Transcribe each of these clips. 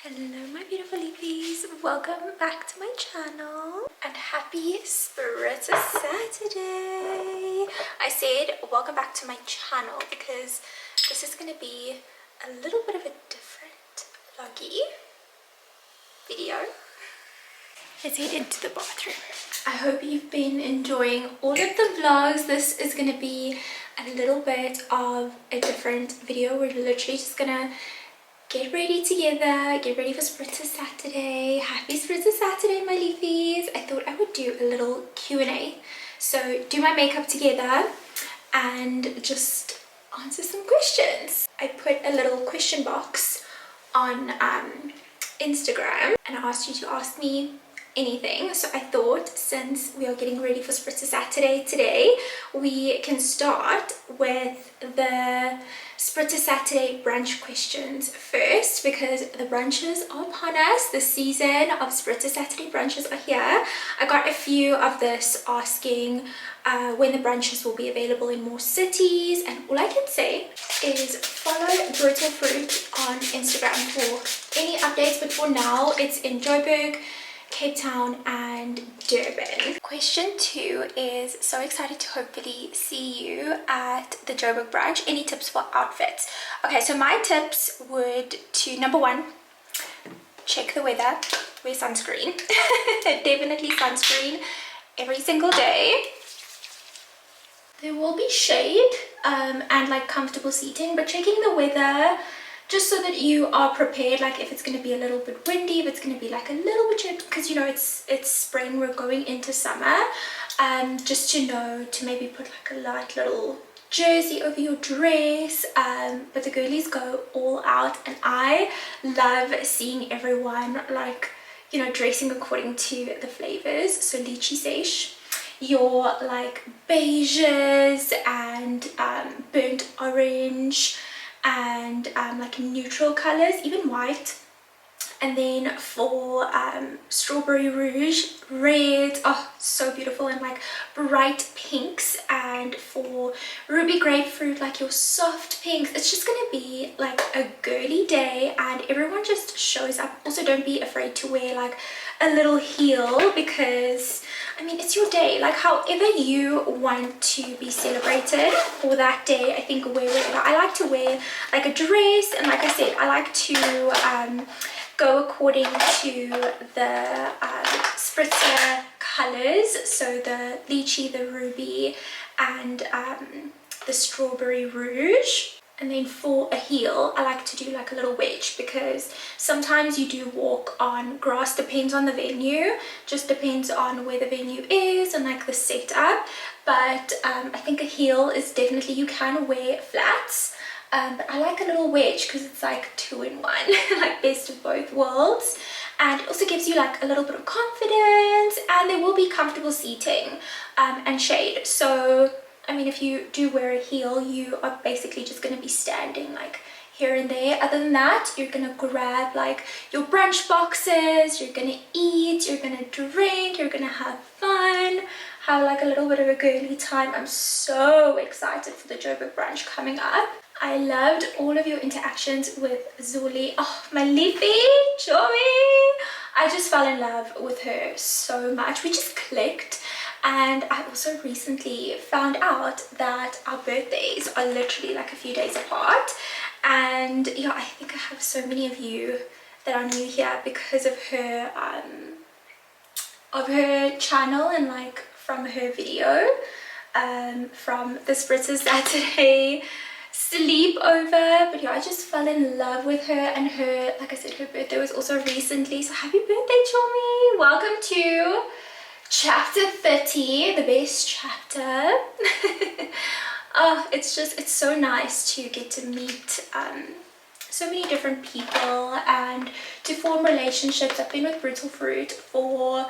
Hello my beautiful Liefies, welcome back to my channel and happy Spritzer Saturday. I said welcome back to my channel because this is going to be a little bit of a different vloggy video. Let's head into the bathroom. I hope you've been enjoying all of the vlogs. This is going to be a little bit of a different video. We're literally just going to get ready together, get ready for Spritzer Saturday. Happy Spritzer Saturday, my Liefies. I thought I would do a little Q&A. So do my makeup together and just answer some questions. I put a little question box on Instagram and I asked you to ask me anything. So I thought since we are getting ready for Spritzer Saturday today, we can start with the Spritzer Saturday brunch questions first, because the brunches are upon us. The season of Spritzer Saturday brunches are here. I got a few of this asking when the brunches will be available in more cities, and all I can say is follow 𝘠𝘪𝘴 on Instagram for any updates, but for now it's in Joburg, Cape Town and Durban. Question 2 is so excited to hopefully see you at the Joburg brunch. Any tips for outfits? Okay, so my tips would to number 1, check the weather, wear sunscreen. Definitely sunscreen every single day. There will be shade and like comfortable seating, but checking the weather just so that you are prepared, like if it's going to be a little bit windy, if it's going to be like a little bit chilly, because you know it's spring, we're going into summer. Just to know to maybe put like a light little jersey over your dress. But the girlies go all out and I love seeing everyone like, you know, dressing according to the flavors. So 𝘷𝘪𝘥𝘰, your like beiges and burnt orange and like neutral colors, even white. And then for strawberry rouge, red, oh so beautiful, and like bright pinks. And for ruby grapefruit, like your soft pinks. It's just gonna be like a girly day and everyone just shows up. Also don't be afraid to wear like a little heel, because I mean it's your day, like however you want to be celebrated for that day. I think wear whatever. I like to wear like a dress, and like I said, I like to go according to the Spritzer colors, so the lychee, the ruby and the strawberry rouge. And then for a heel, I like to do like a little wedge, because sometimes you do walk on grass, depends on the venue, just depends on where the venue is and like the setup. But I think a heel is definitely, you can wear flats, but I like a little wedge because it's like 2-in-1, like best of both worlds. And it also gives you like a little bit of confidence, and there will be comfortable seating and shade. So I mean, if you do wear a heel, you are basically just going to be standing like here and there. Other than that, you're going to grab like your brunch boxes, you're going to eat, you're going to drink, you're going to have fun, have like a little bit of a girly time. I'm so excited for the Joburg brunch coming up. I loved all of your interactions with Zulu. Oh, my Liefies, Joey. I just fell in love with her so much. We just clicked. And I also recently found out that our birthdays are literally like a few days apart. And yeah, I think I have so many of you that are new here because of her channel and like from her video, from the Spritzer Saturday sleepover. But yeah, I just fell in love with her, and her, like I said, her birthday was also recently. So happy birthday, Chomi. Welcome to chapter 30, the best chapter. Oh, it's so nice to get to meet so many different people and to form relationships. I've been with Brutal Fruit for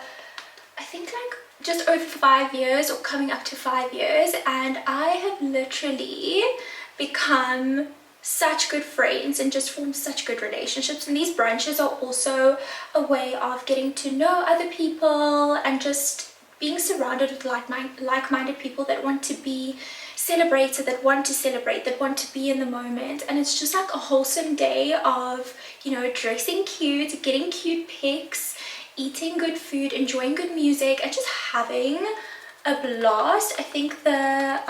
I think like just over 5 years, or coming up to 5 years, and I have literally become such good friends and just formed such good relationships. And these brunches are also a way of getting to know other people and just being surrounded with like-minded people that want to be celebrated, that want to celebrate, that want to be in the moment. And it's just like a wholesome day of you know, dressing cute, getting cute pics, eating good food, enjoying good music, and just having a blast. I think the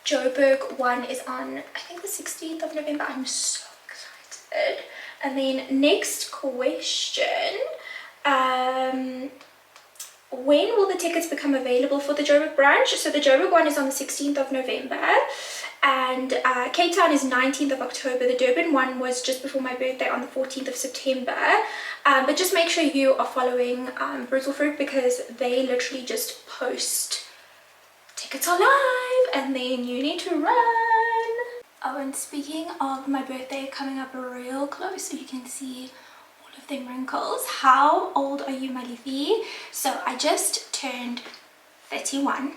Joburg one is on, I think, the 16th of November. I'm so excited. And then next question, when will the tickets become available for the Joburg brunch? So the Joburg one is on the 16th of November, and Cape Town is 19th of October. The Durban one was just before my birthday on the 14th of September. But just make sure you are following Brutal Fruit, because they literally just post tickets are live and then you need to run. Oh, and speaking of my birthday coming up real close, so you can see all of them wrinkles. How old are you, my Liefies? So I just turned 31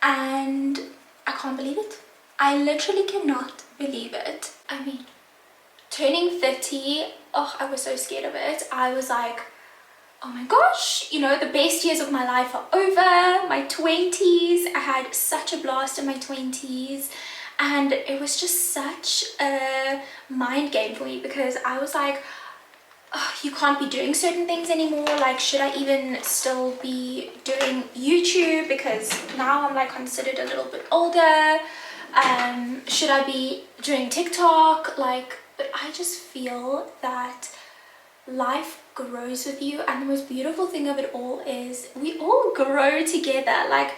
and I can't believe it. I literally cannot believe it. I mean, turning 30, oh, I was so scared of it. I was like, oh my gosh, you know, the best years of my life are over. My 20s, I had such a blast in my 20s, and it was just such a mind game for me, because I was like, oh, you can't be doing certain things anymore. Like, should I even still be doing YouTube, because now I'm like considered a little bit older? Should I be doing TikTok? Like, but I just feel that life grows with you, and the most beautiful thing of it all is we all grow together. Like,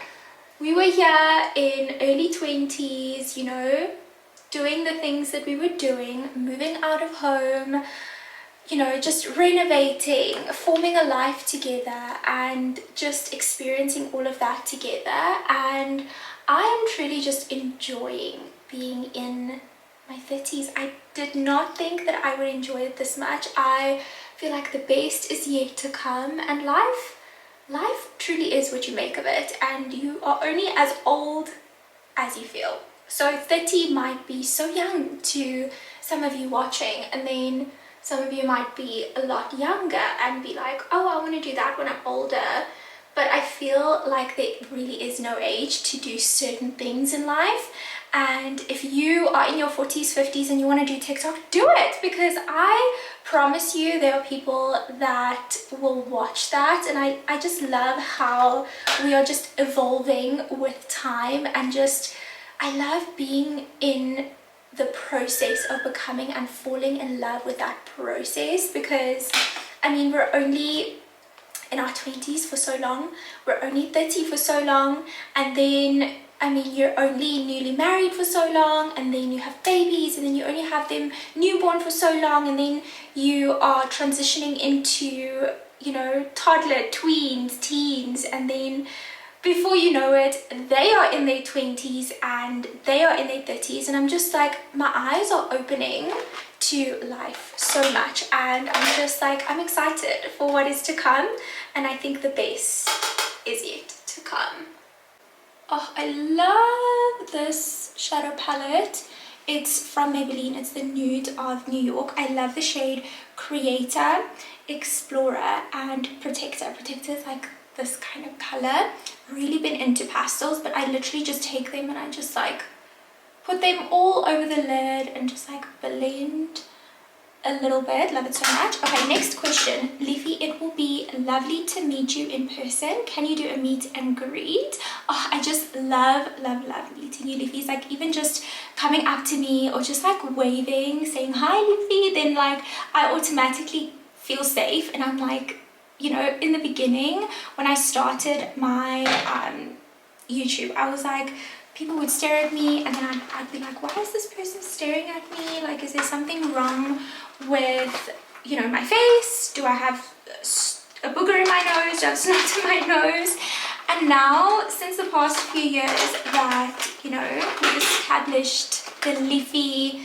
we were here in early 20s, you know, doing the things that we were doing, moving out of home, you know, just renovating, forming a life together, and just experiencing all of that together. And I am truly just enjoying being in my 30s. I did not think that I would enjoy it this much. I feel like the best is yet to come, and life truly is what you make of it, and you are only as old as you feel. So 30 might be so young to some of you watching, and then some of you might be a lot younger and be like, oh, I want to do that when I'm older. But I feel like there really is no age to do certain things in life. And if you are in your 40s, 50s and you want to do TikTok, do it, because I promise you there are people that will watch that. And I just love how we are just evolving with time, and just I love being in the process of becoming and falling in love with that process, because I mean, we're only in our 20s for so long, we're only 30 for so long, and then I mean, you're only newly married for so long, and then you have babies, and then you only have them newborn for so long, and then you are transitioning into, you know, toddler, tweens, teens, and then before you know it, they are in their 20s and they are in their 30s, and I'm just like, my eyes are opening to life so much, and I'm just like, I'm excited for what is to come, and I think the best is yet to come. Oh, I love this shadow palette. It's from Maybelline. It's the Nude of New York. I love the shade Creator, Explorer, and Protector. Protector is like this kind of color. Really been into pastels, but I literally just take them and I just like put them all over the lid and just like blend a little bit. Love it so much. Okay, next question. Liefie, it will be lovely to meet you in person. Can you do a meet and greet? Oh, I just love meeting you, Liefies. Like, even just coming up to me or just like waving, saying hi Liefie, then like I automatically feel safe. And I'm like, you know, in the beginning when I started my YouTube, I was like, people would stare at me, and then I'd be like, why is this person staring at me? Like, is there something wrong with, you know, my face? Do I have a booger in my nose? Do I have snot in my nose? And now, since the past few years that, you know, we've established the Liefie,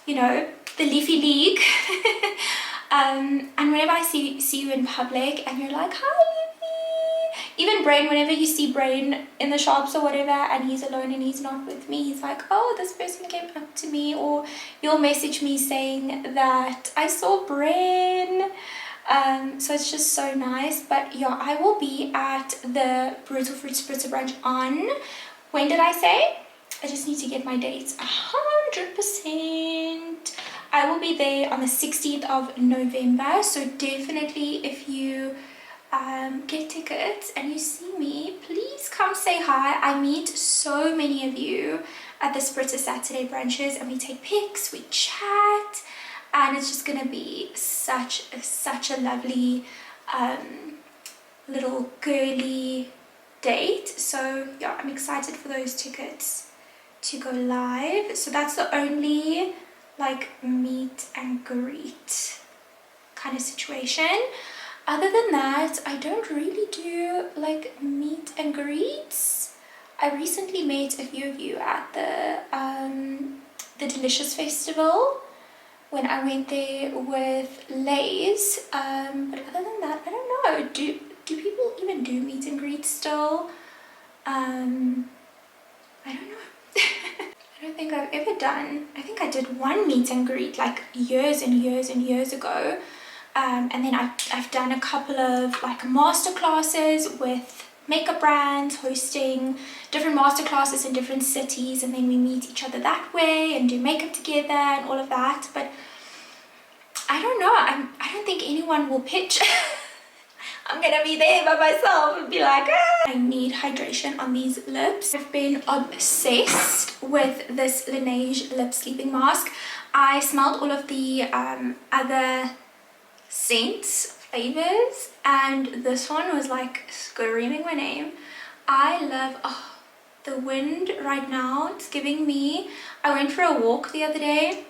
you know, the Liefie League, and whenever I see you in public and you're like, hi Liefie, even Brain, whenever you see Brain in the shops or whatever and he's alone and he's not with me, he's like, oh, this person came up to me, or you'll message me saying that I saw Brain. So it's just so nice. But yeah, I will be at the Brutal Fruit Spritzer brunch on, when did I say? I just need to get my dates 100%. I will be there on the 16th of November, so definitely if you get tickets and you see me, please come say hi. I meet so many of you at the Spritzer Saturday brunches, and we take pics, we chat, and it's just gonna be such a lovely little girly date. So yeah, I'm excited for those tickets to go live. So that's the only like meet and greet kind of situation. Other than that, I don't really do like meet and greets. I recently met a few of you at the Delicious Festival when I went there with Lay's. But other than that, I don't know. Do people even do meet and greets still? I don't know. I don't think I've ever done. I think I did one meet and greet like years and years ago. And then I've done a couple of like master classes with makeup brands, hosting different master classes in different cities, and then we meet each other that way and do makeup together and all of that. But I don't know, I don't think anyone will pitch. I'm gonna be there by myself and be like, ah. I need hydration on these lips. I've been obsessed with this Laneige lip sleeping mask. I smelled all of the other scents, flavors, and this one was like screaming my name. I love the wind right now. It's giving me, I went for a walk the other day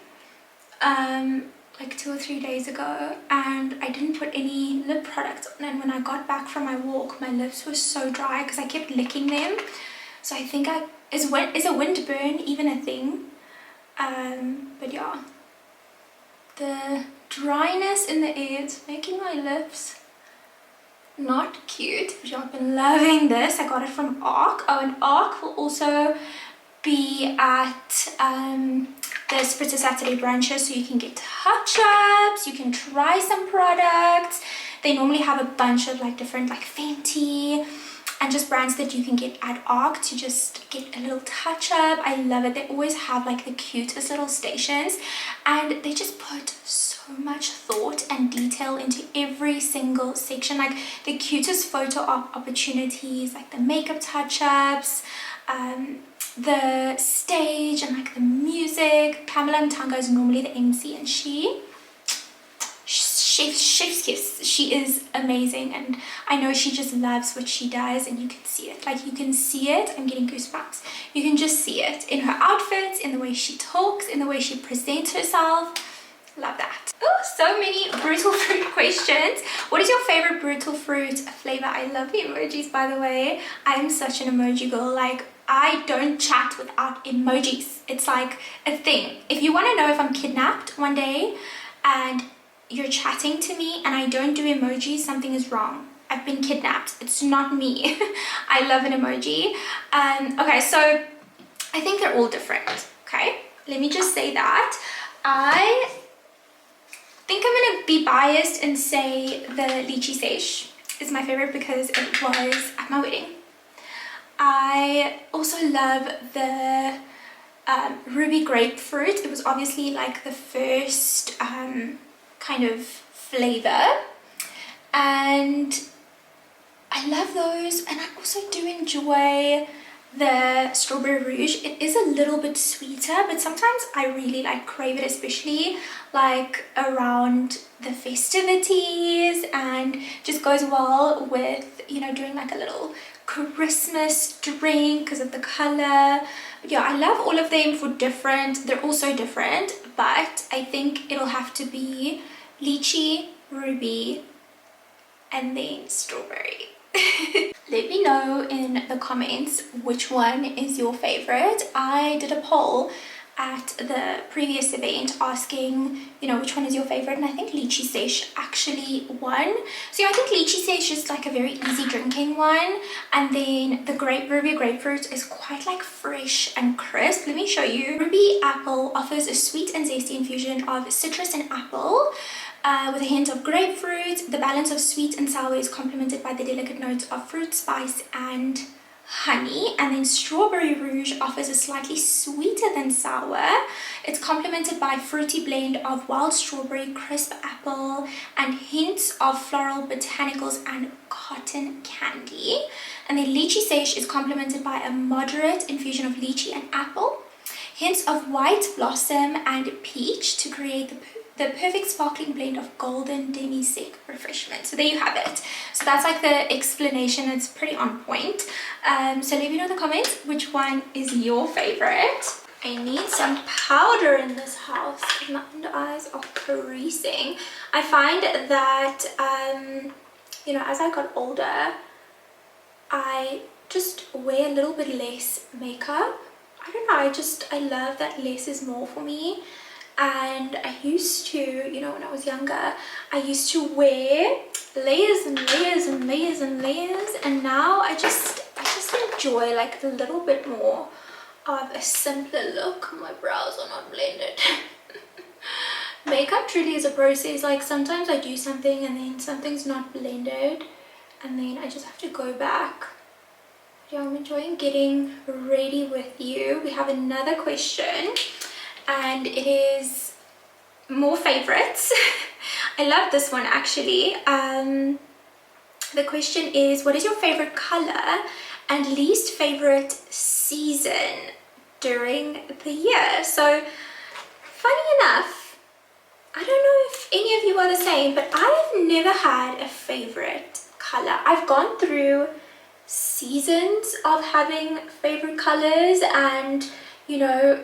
like 2 or 3 days ago, and I didn't put any lip products on, and when I got back from my walk my lips were so dry because I kept licking them. So I think is a wind burn even a thing? But yeah, the dryness in the air is making my lips not cute. But yeah, I've been loving this. I got it from ARC. Oh, and ARC will also be at the Spritzer Saturday brunches, so you can get touch-ups, you can try some products. They normally have a bunch of like different like Fenty and just brands that you can get at ARC to just get a little touch-up. I love it. They always have like the cutest little stations, and they just put so much thought and detail into every single section, like the cutest photo op opportunities, like the makeup touch-ups, the stage, and like the music. Pamela Mtanga is normally the MC, and chef's kiss. She is amazing, and I know she just loves what she does, and you can see it. Like, you can see it. I'm getting goosebumps. You can just see it in her outfits, in the way she talks, in the way she presents herself. Love that. Oh, so many brutal fruit questions. What is your favorite brutal fruit flavor? I love the emojis, by the way. I am such an emoji girl. Like, I don't chat without emojis. It's like a thing. If you want to know if I'm kidnapped one day and you're chatting to me and I don't do emojis, something is wrong. I've been kidnapped. It's not me. I love an emoji. Okay, so I think they're all different. Okay, let me just say that. I think I'm gonna be biased and say the lychee sage is my favorite because it was at my wedding. I also love the ruby grapefruit. It was obviously like the first kind of flavor, and I love those. And I also do enjoy the strawberry rouge. It is a little bit sweeter, but sometimes I really like crave it, especially like around the festivities, and just goes well with, you know, doing like a little Christmas drink because of the color. Yeah, I love all of them for different, they're all so different, but I think it'll have to be lychee, ruby, and then strawberry. Let me know in the comments which one is your favorite. I did a poll at the previous event asking, you know, which one is your favorite, and I think lychee sage actually won. So yeah, I think lychee sage is like a very easy drinking one, and then the ruby grapefruit is quite like fresh and crisp. Let me show you. Ruby apple offers a sweet and zesty infusion of citrus and apple with a hint of grapefruit. The balance of sweet and sour is complemented by the delicate notes of fruit, spice, and honey, and then Strawberry Rouge offers a slightly sweeter than sour. It's complemented by a fruity blend of wild strawberry, crisp apple, and hints of floral botanicals and cotton candy. And then Lychee Sèche is complemented by a moderate infusion of lychee and apple, hints of white blossom and peach to create the perfect sparkling blend of golden demi-sec refreshment. So there you have it. So that's like the explanation. It's pretty on point. So let me know in the comments which one is your favorite. I need some powder in this house because my under eyes are creasing. I find that you know, as I got older, I just wear a little bit less makeup. I don't know, I love that less is more for me. And I used to, you know, when I was younger, I used to wear layers and layers and layers and layers, and now I just enjoy like a little bit more of a simpler look. My brows are not blended. Makeup truly is a process. Like sometimes I do something and then something's not blended, and then I just have to go back. Yeah, I'm enjoying getting ready with you. We have another question, and it is more favorites. I love this one actually. The question is, what is your favorite color and least favorite season during the year? So funny enough, I don't know if any of you are the same, but I've never had a favorite color. I've gone through seasons of having favorite colors and, you know,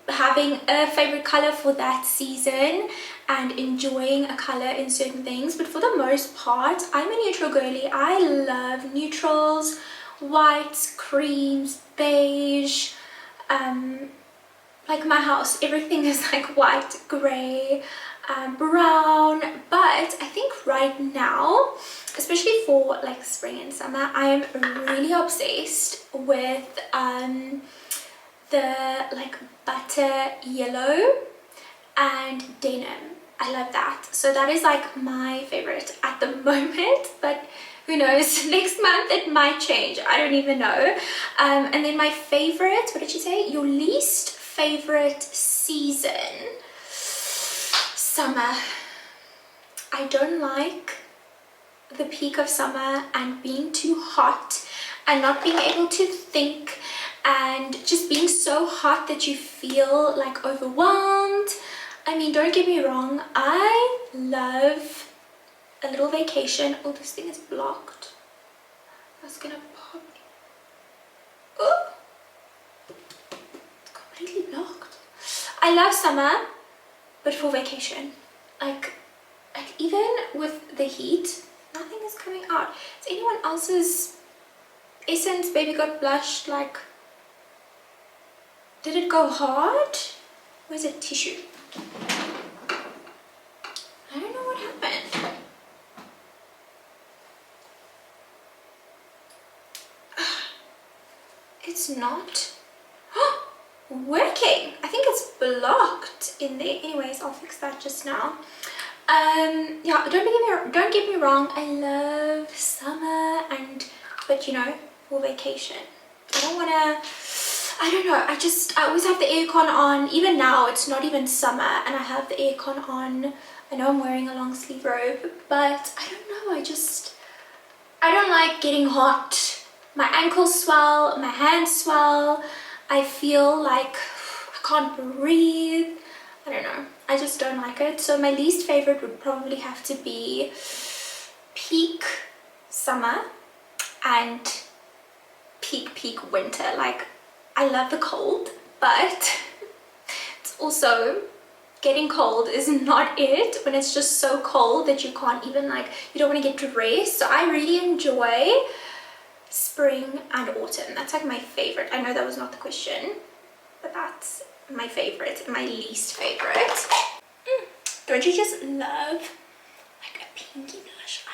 having a favorite color for that season and enjoying a color in certain things. But for the most part, I'm a neutral girly. I love neutrals, whites, creams, beige. Like my house, everything is like white, gray, brown. But I think right now, especially for like spring and summer, I am really obsessed with the like butter yellow and denim. I love that. So that is like my favorite at the moment, but who knows, next month it might change. I don't even know. And then my favorite, what did you say? Your least favorite season? Summer. I don't like the peak of summer and being too hot and not being able to think and just being so hot that you feel like overwhelmed. I mean, don't get me wrong, I love a little vacation. Oh, this thing is blocked. That's gonna pop. Oh, it's completely blocked. I love summer, but for vacation, like even with the heat, nothing is coming out. Is anyone else's Essence baby got blushed? Like, did it go hard? Where's it? Tissue? I don't know what happened. It's not working. I think it's blocked in there. Anyways, I'll fix that just now. Yeah, don't get me wrong, I love summer, but you know, for vacation, I don't know, I always have the aircon on. Even now, it's not even summer and I have the aircon on. I know I'm wearing a long sleeve robe, but I don't know, I don't like getting hot. My ankles swell, my hands swell, I feel like I can't breathe. I don't know, I just don't like it. So my least favorite would probably have to be peak summer and peak winter. Like, I love the cold, but it's also getting cold is not it when it's just so cold that you can't even, like, you don't want to get dressed. So I really enjoy spring and autumn. That's like my favorite. I know that was not the question, but that's my favorite and my least favorite. Don't you just love like a pinky blush?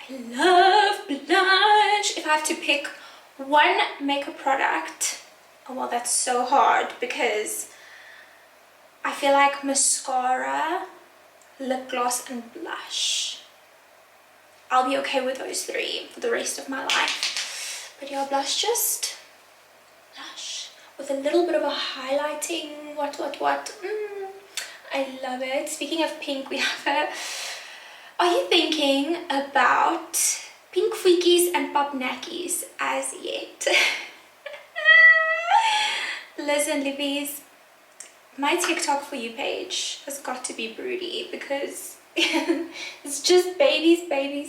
I love blush. If I have to pick one makeup product, oh well, that's so hard because I feel like mascara, lip gloss and blush, I'll be okay with those three for the rest of my life. But yeah, blush just blush with a little bit of a highlighting. What? I love it. Speaking of pink, we have a... Are you thinking about pink freakies and pop knackies as yet? Listen, Liefies, my TikTok for you page has got to be broody because it's just babies. I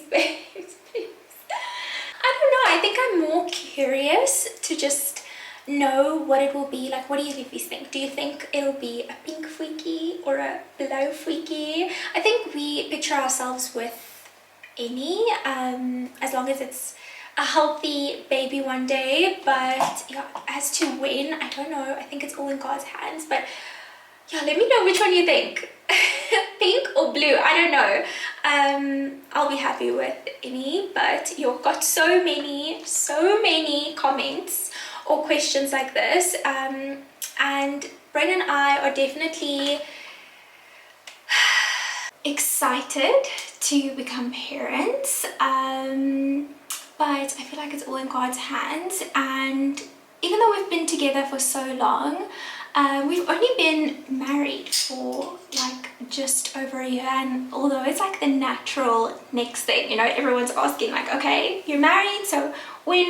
don't know, I think I'm more curious to just know what it will be. Like, what do you Liefies think? Do you think it'll be a pink freaky or a blue freaky? I think we picture ourselves with any, as long as it's a healthy baby one day. But yeah, as to when, I don't know. I think it's all in God's hands. But yeah, let me know which one you think. Pink or blue, I don't know. I'll be happy with any, but you've got so many comments or questions like this, and Bren and I are definitely excited to become parents, but I feel like it's all in God's hands. And even though we've been together for so long, we've only been married for like just over a year, and although it's like the natural next thing, you know, everyone's asking like, okay, you're married, so when,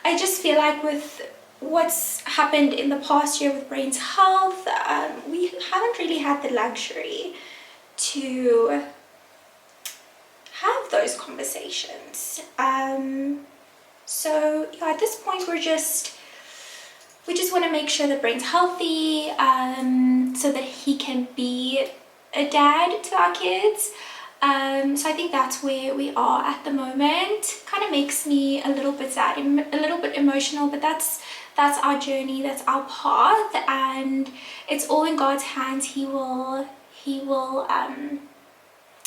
I just feel like with what's happened in the past year with Brain's health, we haven't really had the luxury to have those conversations. So yeah, at this point we just want to make sure that Brain's healthy, so that he can be a dad to our kids. So I think that's where we are at the moment. Kind of makes me a little bit sad, a little bit emotional, but that's our journey, that's our path, and it's all in God's hands. He will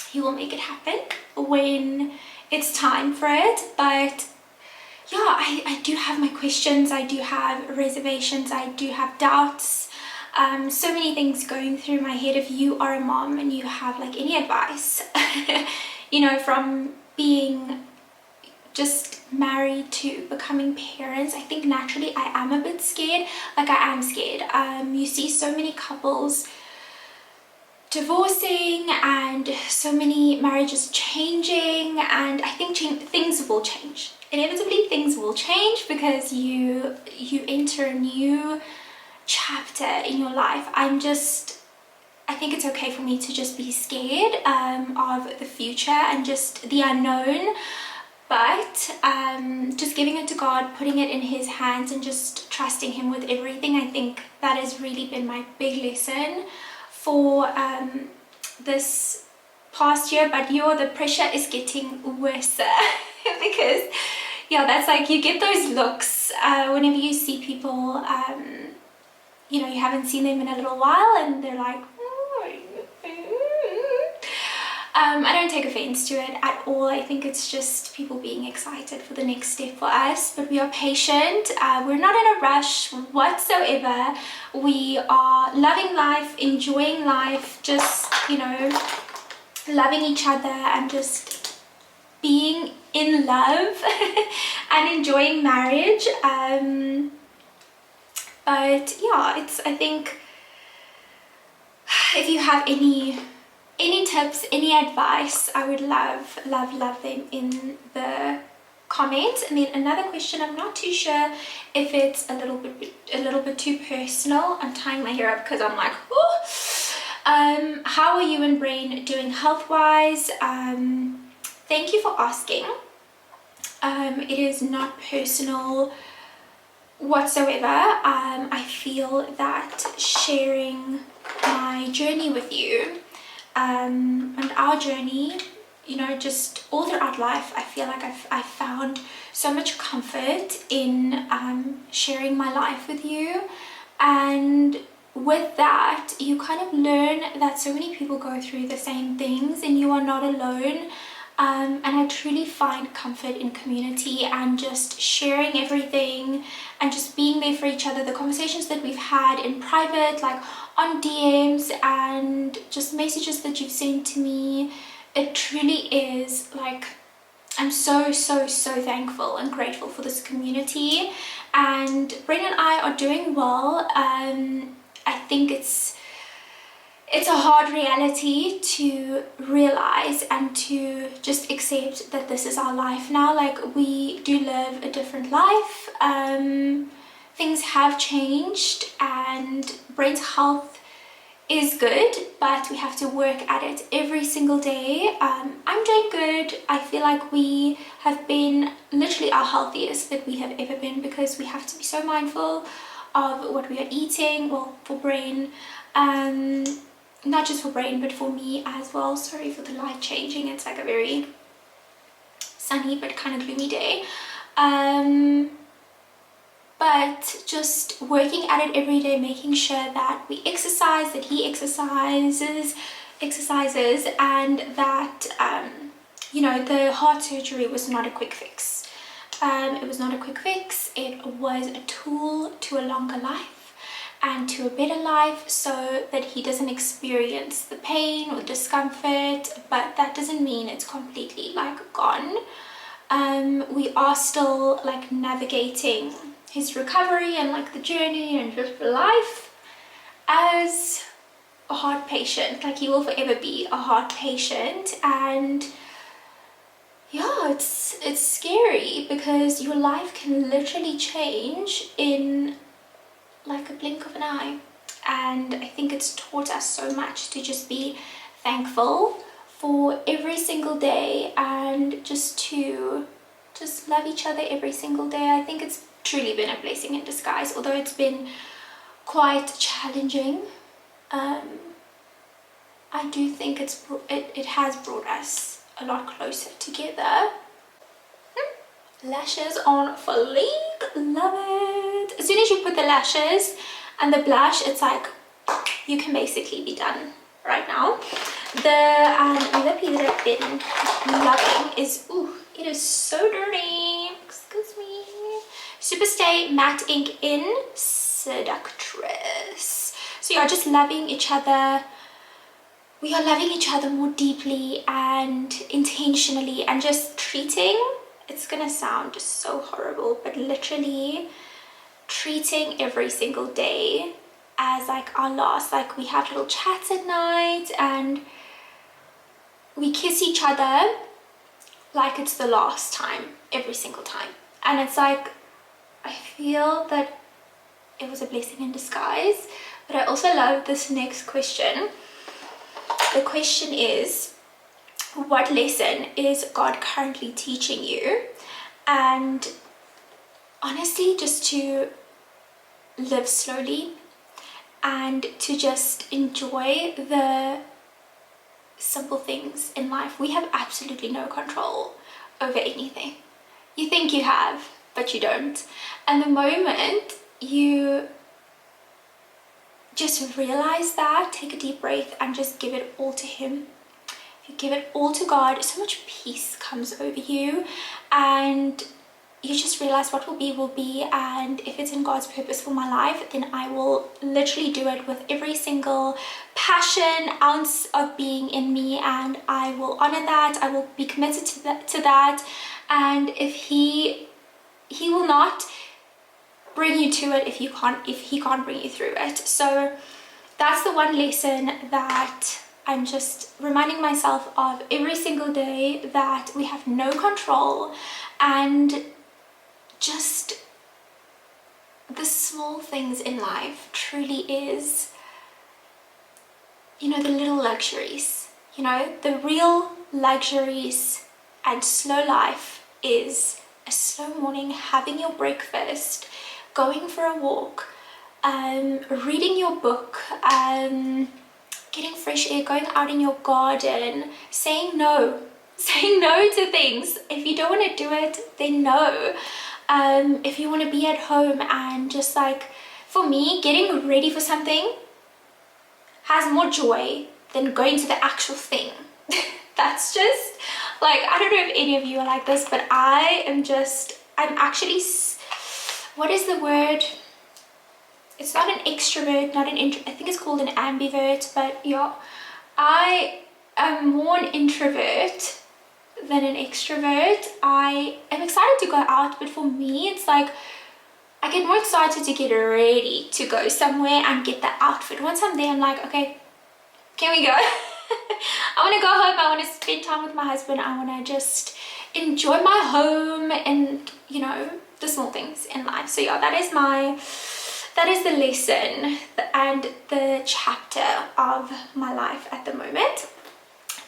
make it happen when it's time for it. But yeah, I do have my questions, I do have reservations, I do have doubts, so many things going through my head. If you are a mom and you have like any advice, you know, from being just married to becoming parents, I think naturally I am a bit scared. Like, I am scared. You see so many couples divorcing and so many marriages changing, and I think things will change. Inevitably things will change because you enter a new chapter in your life. I think it's okay for me to just be scared of the future and just the unknown, but just giving it to God, putting it in His hands and just trusting Him with everything. I think that has really been my big lesson for this past year. But the pressure is getting worse because yeah, that's like, you get those looks whenever you see people, you know, you haven't seen them in a little while and they're like, I don't take offense to it at all. I think it's just people being excited for the next step for us, but we are patient. We're not in a rush whatsoever. We are loving life, enjoying life, just, you know, loving each other and just being in love and enjoying marriage. But yeah, I think if you have any tips, any advice, I would love them in the comments. And then another question, I'm not too sure if it's a little bit too personal. I'm tying my hair up because I'm like, oh. How are you and Brain doing health-wise? Thank you for asking. It is not personal whatsoever. I feel that sharing my journey with you, and our journey, you know, just all throughout life, I feel like I've found so much comfort in sharing my life with you. And with that, you kind of learn that so many people go through the same things and you are not alone. And I truly find comfort in community and just sharing everything and just being there for each other. The conversations that we've had in private, like on DMs and just messages that you've sent to me, it truly is like I'm so thankful and grateful for this community, and Brain and I are doing well. I think it's a hard reality to realize and to just accept that this is our life now. Like, we do live a different life. Things have changed and Brain's health is good, but we have to work at it every single day. I'm doing good. I feel like we have been literally our healthiest that we have ever been, because we have to be so mindful of what we are eating. Well, for Brain, not just for Brain, but for me as well. Sorry for the light changing. It's like a very sunny but kind of gloomy day. But just working at it every day, making sure that we exercise, that he exercises, and that, you know, the heart surgery was not a quick fix. It was not a quick fix. It was a tool to a longer life and to a better life, so that he doesn't experience the pain or discomfort, but that doesn't mean it's completely like gone. We are still like navigating his recovery and like the journey and just life as a heart patient. Like, he will forever be a heart patient, and yeah, it's scary because your life can literally change in like a blink of an eye. And I think it's taught us so much to just be thankful for every single day, and just love each other every single day. I think it's truly been a blessing in disguise, although it's been quite challenging. I do think it has brought us a lot closer together. Lashes on fleek, love it. As soon as you put the lashes and the blush, it's like you can basically be done right now. The lippy that I've been loving is, ooh, it is so dirty, excuse me, Superstay Matte Ink in Seductress. So yeah, just loving each other. We are loving each other more deeply and intentionally, and just treating, it's gonna sound so horrible, but literally treating every single day as like our last. Like, we have little chats at night and we kiss each other like it's the last time, every single time. And it's like, I feel that it was a blessing in disguise. But I also love this next question. The question is, what lesson is God currently teaching you? And honestly, just to live slowly and to just enjoy the simple things in life. We have absolutely no control over anything. You think you have, but you don't. And the moment you just realize that, take a deep breath and just give it all to Him. If you give it all to God, so much peace comes over you, and you just realize what will be, and if it's in God's purpose for my life, then I will literally do it with every single passion, ounce of being in me, and I will honor that. I will be committed to that. And if He will not bring you to it if He can't bring you through it. So that's the one lesson that I'm just reminding myself of every single day, that we have no control, and just the small things in life truly is, you know, the little luxuries. You know, the real luxuries and slow life is a slow morning, having your breakfast, going for a walk, reading your book, getting fresh air, going out in your garden, saying no to things. If you don't want to do it, then no. If you want to be at home and just like, for me, getting ready for something has more joy than going to the actual thing. That's just like, I don't know if any of you are like this, but I'm actually, what is the word? It's not an extrovert, not an introvert. I think it's called an ambivert, but yeah, I am more an introvert than an extrovert. I am excited to go out, but for me it's like I get more excited to get ready to go somewhere and get the outfit. Once I'm there, I'm like, okay, can we go? I want to go home. I want to spend time with my husband. I want to just enjoy my home and, you know, the small things in life. So yeah, that is the lesson and the chapter of my life at the moment.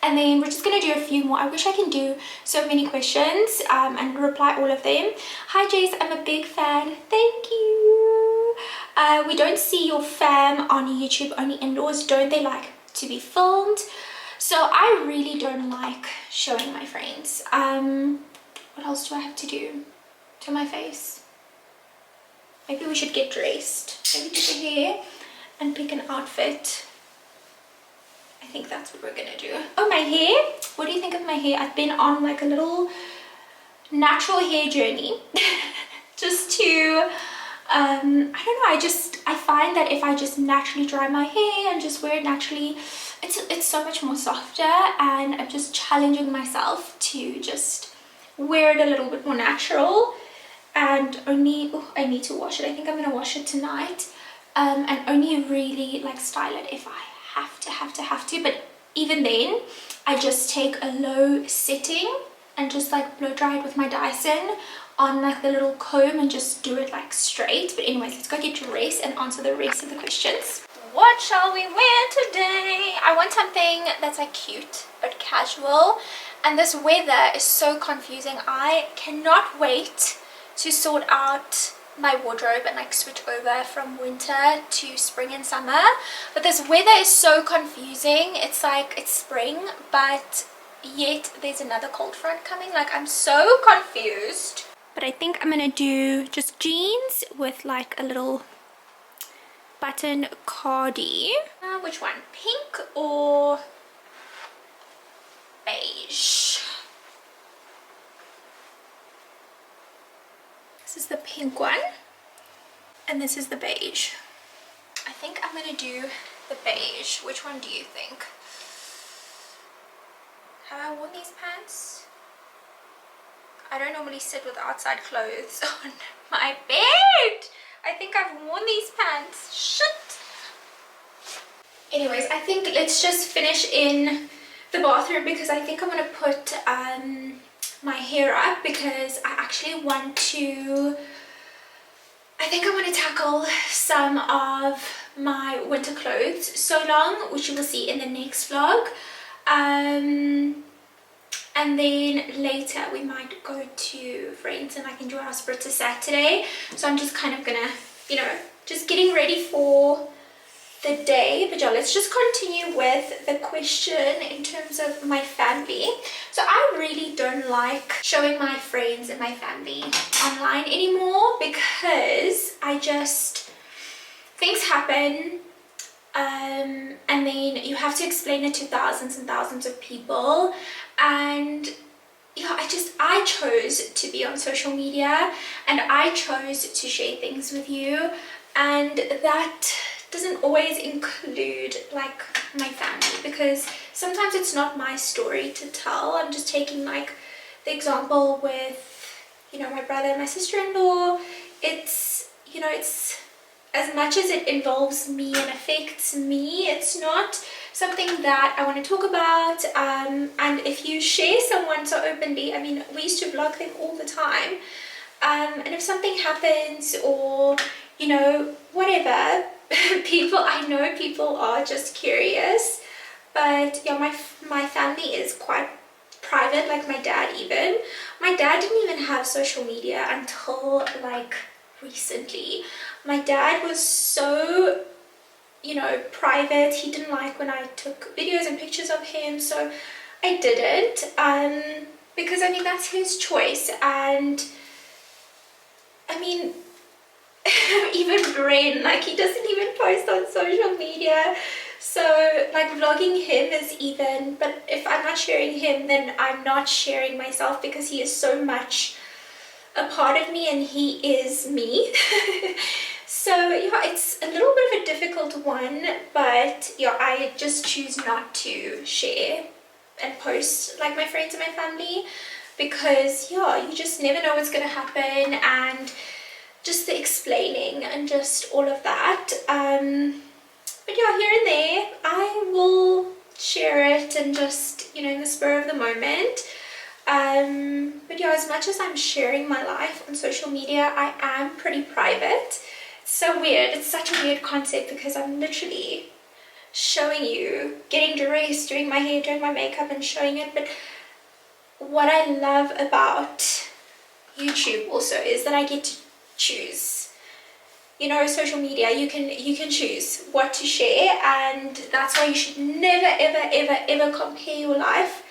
And then we're just going to do a few more. I wish I can do so many questions and reply all of them. Hi Jace, I'm a big fan. Thank you. We don't see your fam on YouTube, only in-laws. Don't they like to be filmed? So I really don't like showing my friends. What else do I have to do to my face? Maybe we should get dressed. Maybe do the hair and pick an outfit. I think that's what we're gonna do. Oh, my hair. What do you think of my hair? I've been on like a little natural hair journey just to I don't know, I find that if I just naturally dry my hair and just wear it naturally, it's so much more softer, and I'm just challenging myself to just wear it a little bit more natural. And only, oh, I need to wash it. I think I'm gonna wash it tonight, and only really like style it if I have to. But even then, I just take a low setting and just like blow dry it with my Dyson on like the little comb and just do it like straight. But anyways, let's go get dressed and answer the rest of the questions. What shall we wear today? I want something that's like cute but casual, and this weather is so confusing. I cannot wait to sort out my wardrobe and like switch over from winter to spring and summer. But this weather is so confusing. It's like it's spring, but yet there's another cold front coming. Like, I'm so confused. But I think I'm gonna do just jeans with like a little button cardi. Which one? Pink or beige? This is the pink one, and this is the beige. I think I'm gonna do the beige. Which one do you think? Have I worn these pants? I don't normally sit with outside clothes on my bed. I think I've worn these pants. Shit. Anyways, I think let's just finish in the bathroom, because I think I'm gonna put my hair up, because I actually want to, I think I want to tackle some of my winter clothes so long, which you will see in the next vlog. And then later we might go to friends and I can do our Spritzer Saturday. So I'm just kind of gonna, you know, just getting ready for the day. But yeah, let's just continue with the question in terms of my family. So I really don't like showing my friends and my family online anymore, because things happen, and then you have to explain it to thousands and thousands of people. And yeah, I chose to be on social media, and I chose to share things with you, and that doesn't always include like my family, because sometimes it's not my story to tell. I'm just taking like the example with, you know, my brother and my sister-in-law. It's, you know, it's, as much as it involves me and affects me, it's not something that I want to talk about. And if you share someone so openly, I mean, we used to vlog them all the time, and if something happens, or, you know, whatever, I know people are just curious. But yeah, my family is quite private. Like my dad didn't even have social media until like recently. My dad was so, you know, private. He didn't like when I took videos and pictures of him, so I didn't, because I mean, that's his choice. And I mean, even Bren, like, he doesn't even post on social media. So like vlogging him is even, but if I'm not sharing him, then I'm not sharing myself, because he is so much a part of me and he is me. So yeah, it's a little bit of a difficult one, but yeah, I just choose not to share and post like my friends and my family, because yeah, you just never know what's gonna happen, and just the explaining and just all of that. But yeah, here and there I will share it, and just, you know, in the spur of the moment. But yeah, as much as I'm sharing my life on social media, I am pretty private. It's so weird. It's such a weird concept, because I'm literally showing you getting dressed, doing my hair, doing my makeup, and showing it. But what I love about YouTube also is that I get to choose. You know, social media, you can choose what to share, and that's why you should never ever compare your life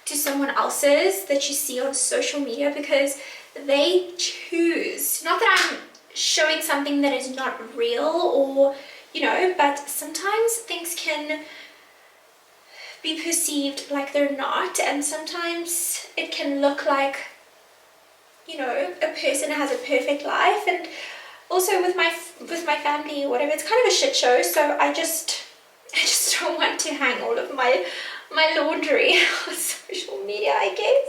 to someone else's that you see on social media, because they choose. Not that I'm showing something that is not real, or, you know, but sometimes things can be perceived like they're not, and sometimes it can look like, you know, a person has a perfect life. And also with my family or whatever, it's kind of a shit show, so I just don't want to hang all of my laundry on social media, I guess.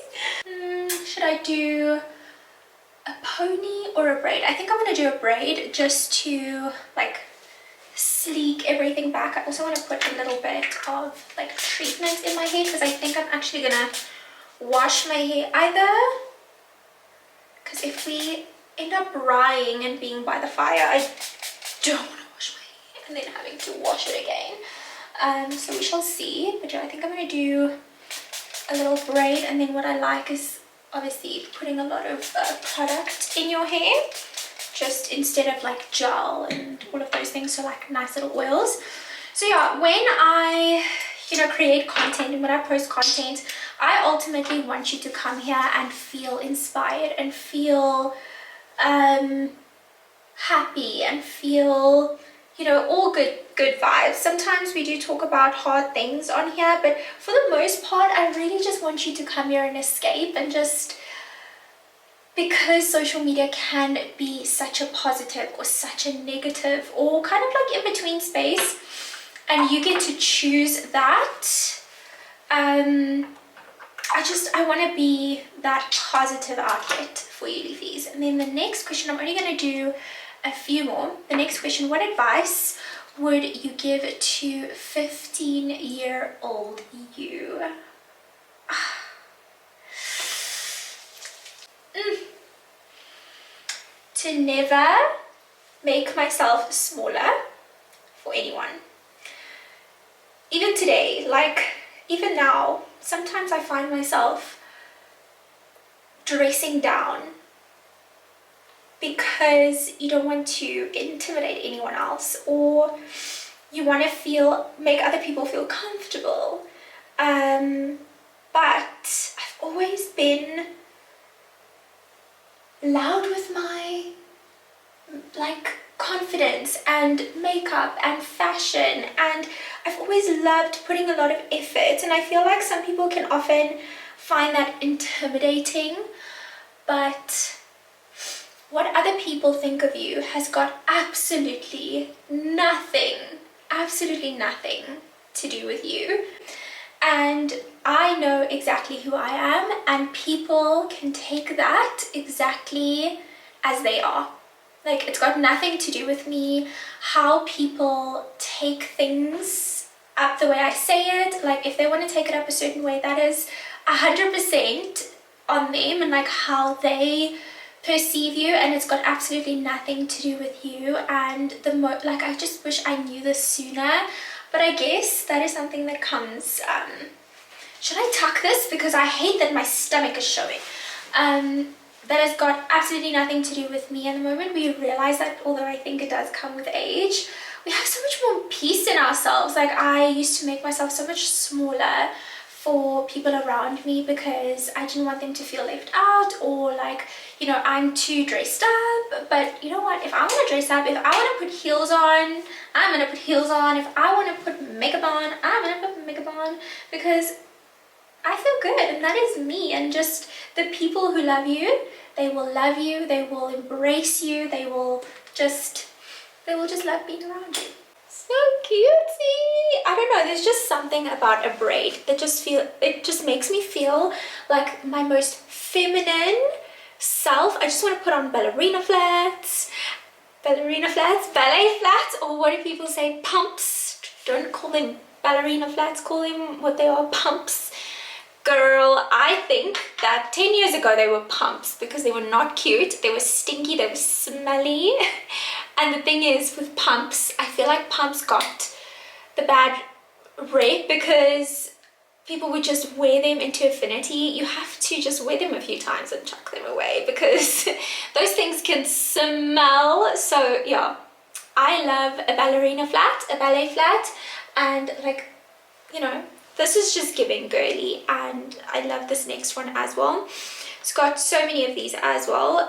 Should I do a pony or a braid? I think I'm gonna do a braid, just to like sleek everything back. I also want to put a little bit of like treatment in my hair, because I think I'm actually gonna wash my hair either, because if we end up drying and being by the fire, I don't want to wash my hair and then having to wash it again. So we shall see. But yeah, I think I'm going to do a little braid, and then what I like is obviously putting a lot of product in your hair, just instead of like gel and all of those things, so like nice little oils. So yeah, when I, you know, create content and when I post content, I ultimately want you to come here and feel inspired and feel happy and feel, you know, all good vibes. Sometimes we do talk about hard things on here, but for the most part, I really just want you to come here and escape, and just because social media can be such a positive or such a negative, or kind of like in between space, and you get to choose that. I want to be that positive outlet for you, Liefies. And then the next question, I'm only going to do a few more. The next question, what advice would you give to 15-year-old you? To never make myself smaller for anyone. Even today, like even now, sometimes I find myself dressing down because you don't want to intimidate anyone else, or you want to make other people feel comfortable. But I've always been loud with my confidence and makeup and fashion, and I've always loved putting a lot of effort, and I feel like some people can often find that intimidating, but what other people think of you has got absolutely nothing to do with you. And I know exactly who I am, and people can take that exactly as they are. Like, it's got nothing to do with me how people take things up the way I say it. Like, if they want to take it up a certain way, that is 100% on them and like how they perceive you, and it's got absolutely nothing to do with you. And I just wish I knew this sooner, but I guess that is something that comes. Should I tuck this, because I hate that my stomach is showing? That has got absolutely nothing to do with me. At the moment we realize that, although I think it does come with age, we have so much more peace in ourselves. Like, I used to make myself so much smaller for people around me because I didn't want them to feel left out, or like, you know, I'm too dressed up. But you know what, if I want to dress up, if I want to put heels on, I'm going to put heels on. If I want to put makeup on, I'm going to put makeup on, because I feel good, and that is me. And just the people who love you, they will love you, they will embrace you, they will just love being around you. So cutesy. I don't know, there's just something about a braid that it just makes me feel like my most feminine self. I just want to put on ballerina flats, ballet flats, or what do people say, pumps? Don't call them ballerina flats, call them what they are, pumps. Girl, I think that 10 years ago they were pumps because they were not cute, they were stinky, they were smelly. And the thing is, with pumps, I feel like pumps got the bad rep because people would just wear them into infinity. You have to just wear them a few times and chuck them away because those things can smell. So yeah, I love a ballerina flat, a ballet flat, and like, you know, this is just giving girly, and I love this next one as well. It's got so many of these as well.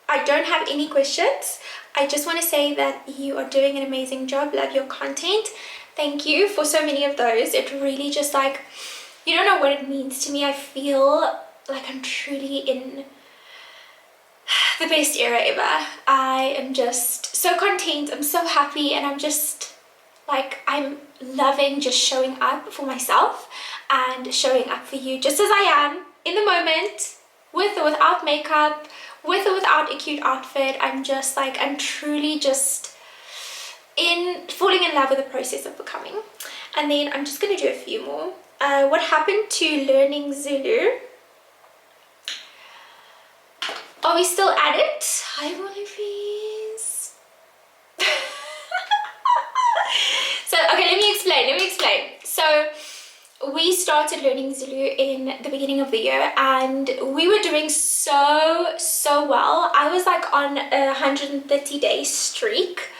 I don't have any questions. I just want to say that you are doing an amazing job. Love your content. Thank you for so many of those. It really just, like, you don't know what it means to me. I feel like I'm truly in the best era ever. I am just so content. I'm so happy, and I'm just like, I'm loving just showing up for myself and showing up for you just as I am in the moment, with or without makeup, with or without a cute outfit. I'm just like, I'm truly just falling in love with the process of becoming. And then I'm just going to do a few more. What happened to learning Zulu? Are we still at it? Hi, Liefies. So, okay, let me explain. So, we started learning Zulu in the beginning of the year, and we were doing so well. I was like on a 130-day streak.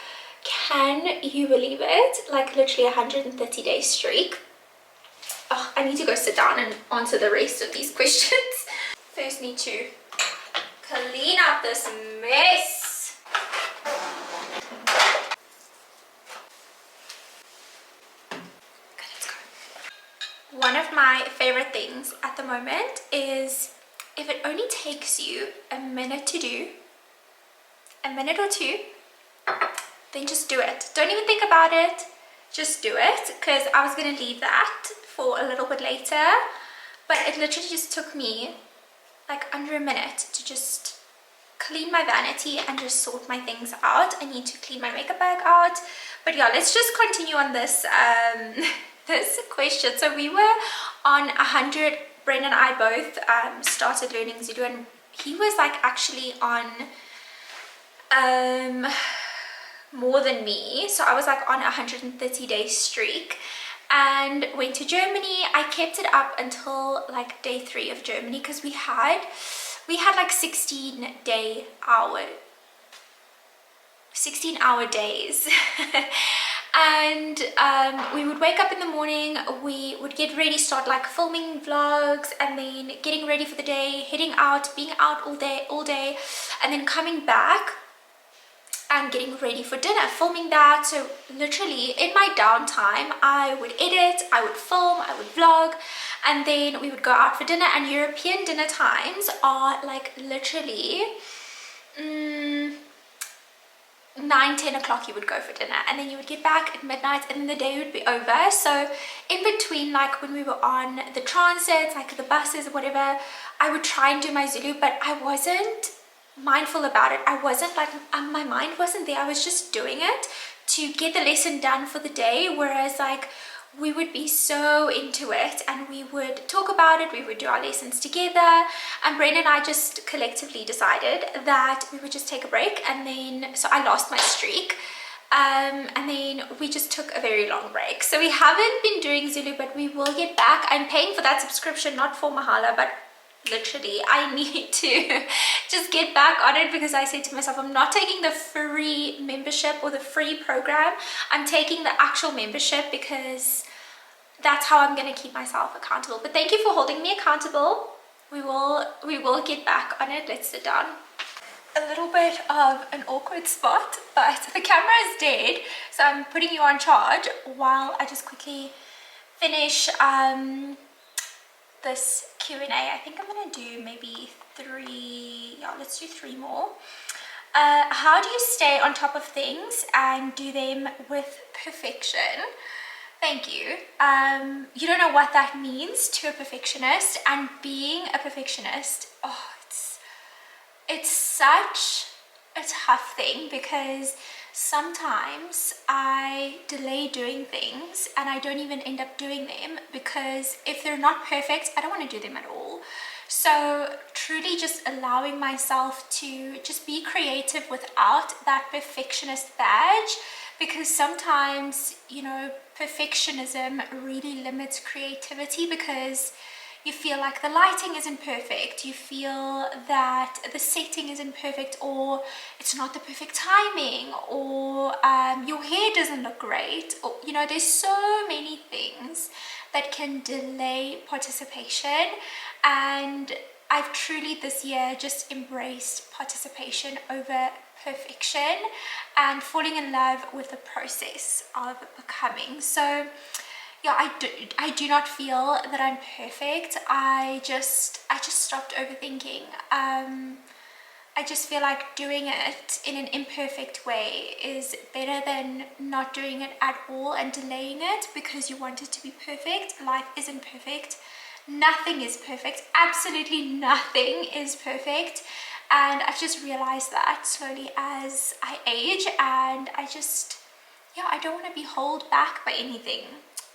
Can you believe it? Like literally a 130-day streak. Oh, I need to go sit down and answer the rest of these questions. First need to clean up this mess. Okay, let's go. One of my favorite things at the moment is, if it only takes you a minute to do, a minute or two, then just do it. Don't even think about it, just do it. Because I was going to leave that for a little bit later, but it literally just took me like under a minute to just clean my vanity and just sort my things out. I need to clean my makeup bag out. But yeah, let's just continue on this this question. So we were on 100, Brendan and I both started learning Zulu, and he was like actually on more than me. So I was like on a 130-day streak and went to Germany. I kept it up until like day 3 of Germany because we had like 16 hour days. And we would wake up in the morning, we would get ready, start like filming vlogs, and then getting ready for the day, heading out, being out all day, and then coming back and getting ready for dinner, filming that. So literally in my downtime, I would edit, I would film, I would vlog, and then we would go out for dinner. And European dinner times are like literally 9-10 o'clock you would go for dinner, and then you would get back at midnight, and then the day would be over. So in between, like when we were on the transits, like the buses or whatever, I would try and do my Zulu, but I wasn't mindful about it. I wasn't like, my mind wasn't there. I was just doing it to get the lesson done for the day. Whereas like we would be so into it, and we would talk about it, we would do our lessons together, and Brendan and I just collectively decided that we would just take a break. And then, so I lost my streak, and then we just took a very long break. So we haven't been doing Zulu, but we will get back. I'm paying for that subscription, not for Mahala, but literally I need to just get back on it, because I said to myself, I'm not taking the free membership or the free program, I'm taking the actual membership, because that's how I'm going to keep myself accountable. But thank you for holding me accountable. We will get back on it. Let's sit down. A little bit of an awkward spot, but the camera is dead, so I'm putting you on charge while I just quickly finish this Q&A. I think I'm gonna do maybe 3, yeah, let's do 3 more. How do you stay on top of things and do them with perfection? Thank you. You don't know what that means to a perfectionist, and being a perfectionist, oh, it's such a tough thing, because sometimes I delay doing things and I don't even end up doing them, because if they're not perfect, I don't want to do them at all. So truly just allowing myself to just be creative without that perfectionist badge, because sometimes, you know, perfectionism really limits creativity, because you feel like the lighting isn't perfect, you feel that the setting isn't perfect, or it's not the perfect timing, or your hair doesn't look great, or, you know, there's so many things that can delay participation. And I've truly this year just embraced participation over perfection and falling in love with the process of becoming. So yeah, I do not feel that I'm perfect. I just stopped overthinking. I just feel like doing it in an imperfect way is better than not doing it at all and delaying it because you want it to be perfect. Life isn't perfect. Nothing is perfect. Absolutely nothing is perfect. And I've just realized that slowly as I age, and I don't want to be held back by anything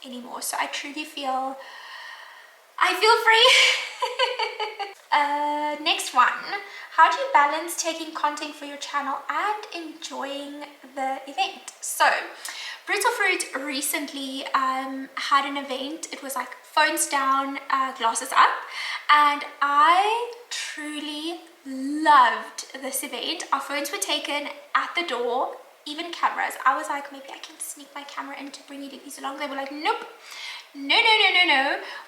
anymore. So I truly feel free. Next one. How do you balance taking content for your channel and enjoying the event? So Brutal Fruit recently had an event. It was like phones down, glasses up, and I truly loved this event. Our phones were taken at the door, even cameras. I was like, maybe I can sneak my camera in to bring you Liefies along. They were like, nope. No.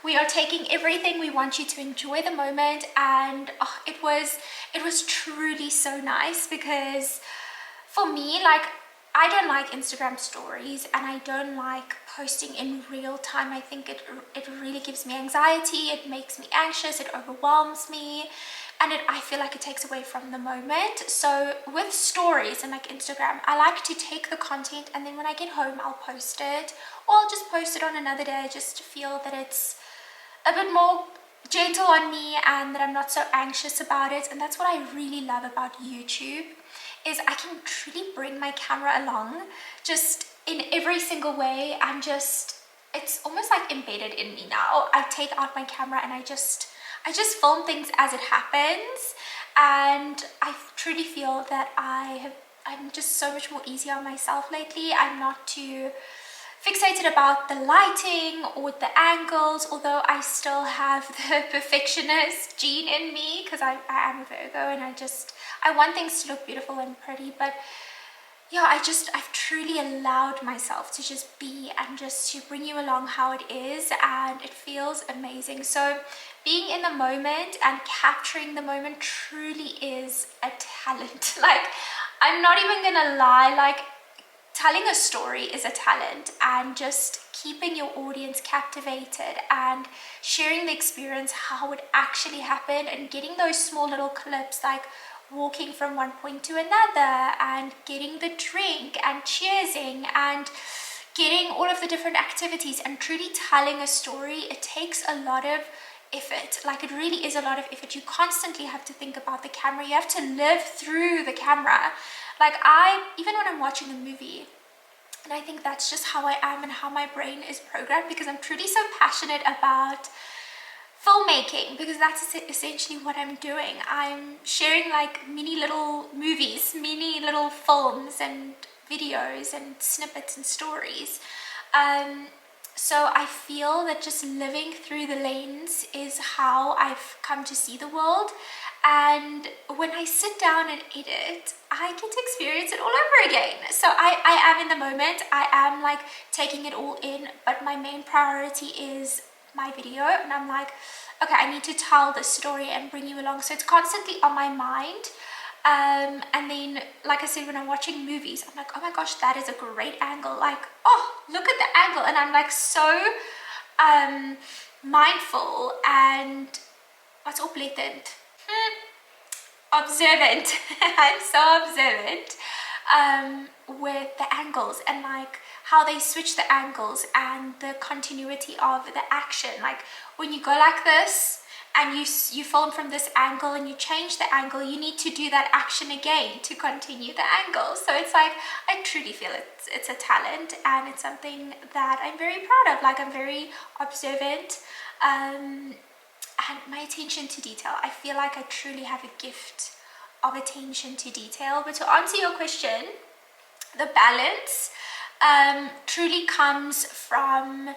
We are taking everything. We want you to enjoy the moment. And oh, it was truly so nice, because for me, like, I don't like Instagram stories and I don't like posting in real time. I think it really gives me anxiety. It makes me anxious. It overwhelms me. And I feel like it takes away from the moment. So with stories and like Instagram, I like to take the content and then when I get home, I'll post it. Or I'll just post it on another day just to feel that it's a bit more gentle on me and that I'm not so anxious about it. And that's what I really love about YouTube, is I can truly bring my camera along just in every single way, and it's almost like embedded in me now. I take out my camera and I just film things as it happens, and I truly feel that I'm just so much more easier on myself lately. I'm not too fixated about the lighting or the angles, although I still have the perfectionist gene in me, because I am a Virgo and I want things to look beautiful and pretty. But yeah, I've truly allowed myself to just be and just to bring you along how it is, and it feels amazing. So being in the moment and capturing the moment truly is a talent. Like, I'm not even gonna lie, like, telling a story is a talent, and just keeping your audience captivated and sharing the experience, how it actually happened, and getting those small little clips, like walking from one point to another and getting the drink and cheersing and getting all of the different activities and truly telling a story. It takes a lot of effort. Like, it really is a lot of effort. You constantly have to think about the camera. You have to live through the camera. Like, even when I'm watching a movie, and I think that's just how I am and how my brain is programmed, because I'm truly so passionate about filmmaking, because that's essentially what I'm doing. I'm sharing like mini little movies, mini little films and videos and snippets and stories. So I feel that just living through the lens is how I've come to see the world. And when I sit down and edit, I get to experience it all over again. So I am in the moment. I am like taking it all in, but my main priority is my video. And I'm like, okay, I need to tell this story and bring you along. So it's constantly on my mind. And then, like I said, when I'm watching movies, I'm like, oh my gosh, that is a great angle. Like, oh, look at the angle. And I'm like so mindful and what's all blatant. observant. I'm so observant with the angles and like how they switch the angles and the continuity of the action. Like when you go like this and you film from this angle and you change the angle, you need to do that action again to continue the angle. So it's like, I truly feel it's a talent, and it's something that I'm very proud of. Like I'm very observant, and my attention to detail, I feel like I truly have a gift of attention to detail. But to answer your question, the balance truly comes from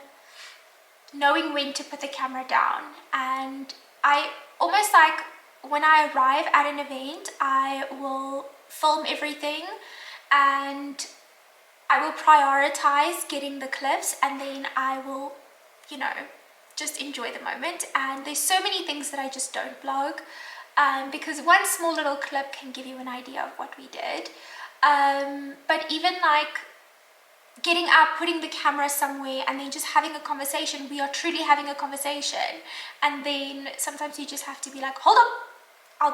knowing when to put the camera down. And I almost like, when I arrive at an event, I will film everything and I will prioritize getting the clips, and then I will, you know, just enjoy the moment. And there's so many things that I just don't vlog, because one small little clip can give you an idea of what we did. But even like getting up, putting the camera somewhere, and then just having a conversation, we are truly having a conversation. And then sometimes you just have to be like, hold up,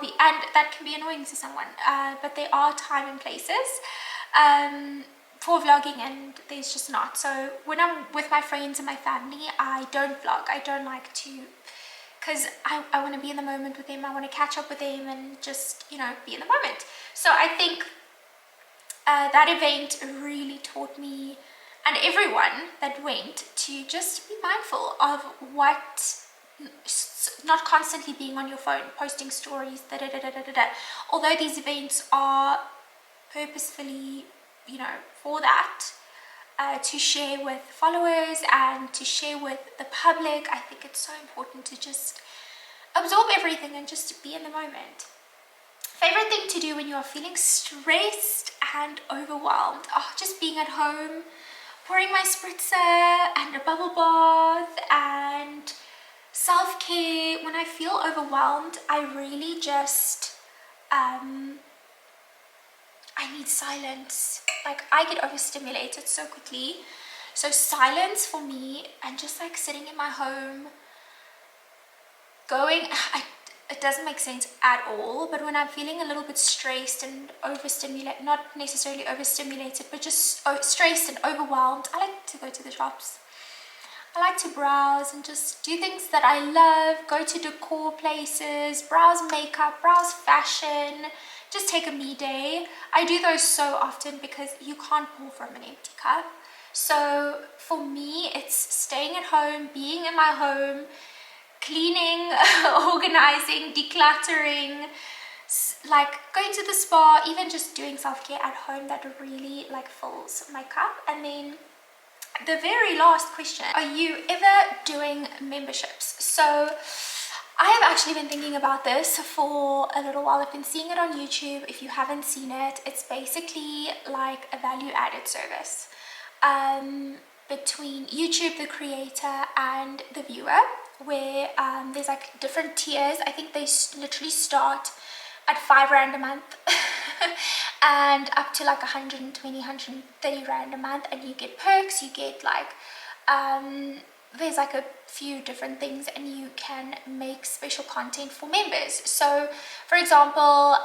and that can be annoying to someone. But there are time and places for vlogging, and there's just not. So when I'm with my friends and my family, I don't vlog. I don't like to, because I want to be in the moment with them. I want to catch up with them and just, you know, be in the moment. So I think that event really taught me, and everyone that went, to just be mindful of what, not constantly being on your phone, posting stories, although these events are purposefully, you know, for that, to share with followers and to share with the public. I think it's so important to just absorb everything and just be in the moment. Favorite thing to do when you are feeling stressed and overwhelmed? Oh, just being at home, pouring my spritzer and a bubble bath, and self-care. When I feel overwhelmed, I really just I need silence. Like I get overstimulated so quickly. So silence for me, and just like sitting in my home, it doesn't make sense at all, but when I'm feeling a little bit stressed and overstimulated, not necessarily overstimulated, but just stressed and overwhelmed, I like to go to the shops. I like to browse and just do things that I love, go to decor places, browse makeup, browse fashion, just take a me day. I do those so often because you can't pour from an empty cup. So for me, it's staying at home, being in my home, cleaning, organizing, decluttering, like going to the spa, even just doing self-care at home, that really like fills my cup. And then the very last question, are you ever doing memberships? So I have actually been thinking about this for a little while. I've been seeing it on YouTube. If you haven't seen it, it's basically like a value-added service between YouTube, the creator, and the viewer, where there's like different tiers. I think they literally start at R5 a month and up to like 120, 130 Rand a month, and you get perks, you get like there's like a few different things, and you can make special content for members. So for example,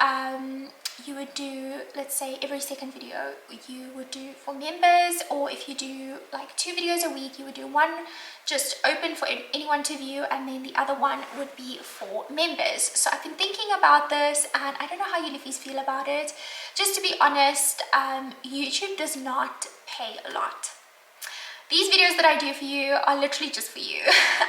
you would do, let's say every second video you would do for members, or if you do like 2 videos a week, you would do one just open for anyone to view, and then the other one would be for members. So I've been thinking about this, and I don't know how you Liefies feel about it. Just to be honest, YouTube does not pay a lot. These videos that I do for you are literally just for you,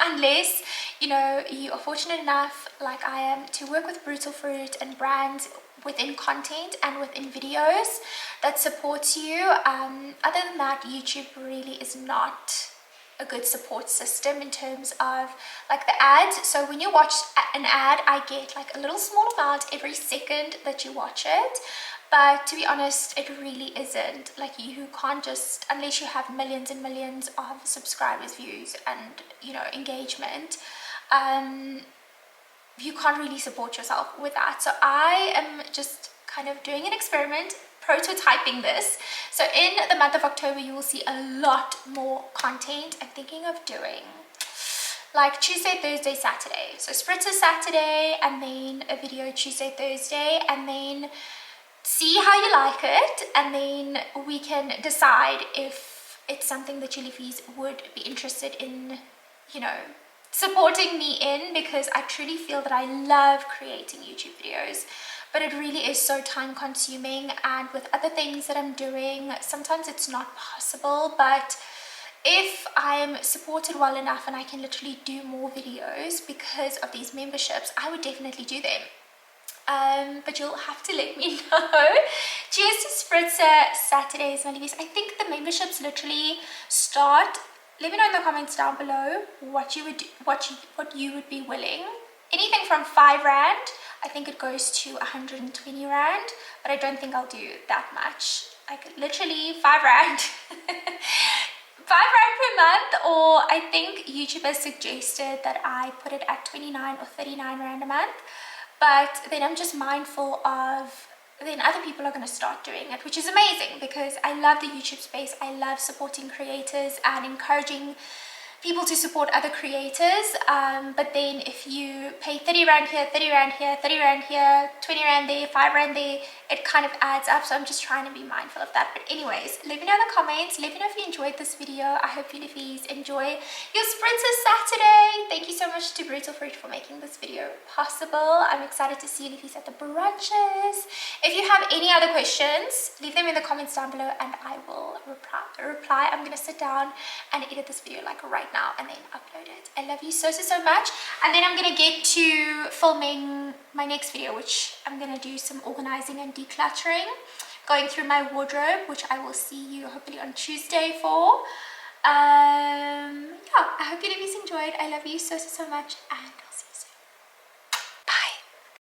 unless, you know, you are fortunate enough, like I am, to work with Brutal Fruit and brands within content and within videos that supports you. Other than that, YouTube really is not a good support system in terms of like the ads. So when you watch an ad, I get like a little small amount every second that you watch it. But to be honest, it really isn't. Like, you can't just, unless you have millions and millions of subscribers, views, and, you know, engagement, you can't really support yourself with that. So I am just kind of doing an experiment, prototyping this. So in the month of October, you will see a lot more content. I'm thinking of doing like Tuesday, Thursday, Saturday. So Spritzer Saturday, and then a video Tuesday, Thursday, and then see how you like it, and then we can decide if it's something that you Liefies would be interested in, you know, supporting me in, because I truly feel that I love creating YouTube videos, but it really is so time consuming, and with other things that I'm doing, sometimes it's not possible. But if I'm supported well enough and I can literally do more videos because of these memberships, I would definitely do them. But you'll have to let me know. Cheers to Spritzer Saturdays, my Liefies. I think the memberships literally start. Let me know in the comments down below what you would be willing. Anything from 5 rand, I think it goes to 120 rand, but I don't think I'll do that much. Like literally 5 rand. 5 rand per month, or I think YouTube has suggested that I put it at 29 or 39 rand a month. But then I'm just mindful of, then other people are going to start doing it, which is amazing, because I love the YouTube space. I love supporting creators and encouraging people to support other creators. But then if you pay 30 rand here, 30 rand here, 30 rand here, 20 rand there, 5 rand there, it kind of adds up. So I'm just trying to be mindful of that. But anyways, let me know in the comments. Let me know if you enjoyed this video. I hope you Liefies enjoy your Spritzer Saturday. Thank you so much to 𝘷𝘪𝘥𝘪𝘴 for making this video possible. I'm excited to see you Liefies at the brunches. If you have any other questions, leave them in the comments down below and I will reply. I'm going to sit down and edit this video like right now and then upload it. I love you so much. And then I'm going to get to filming my next video, which I'm going to do some organizing and decluttering, going through my wardrobe, which I will see you hopefully on Tuesday for. Yeah, I hope you Liefies enjoyed. I love you so much, and I'll see you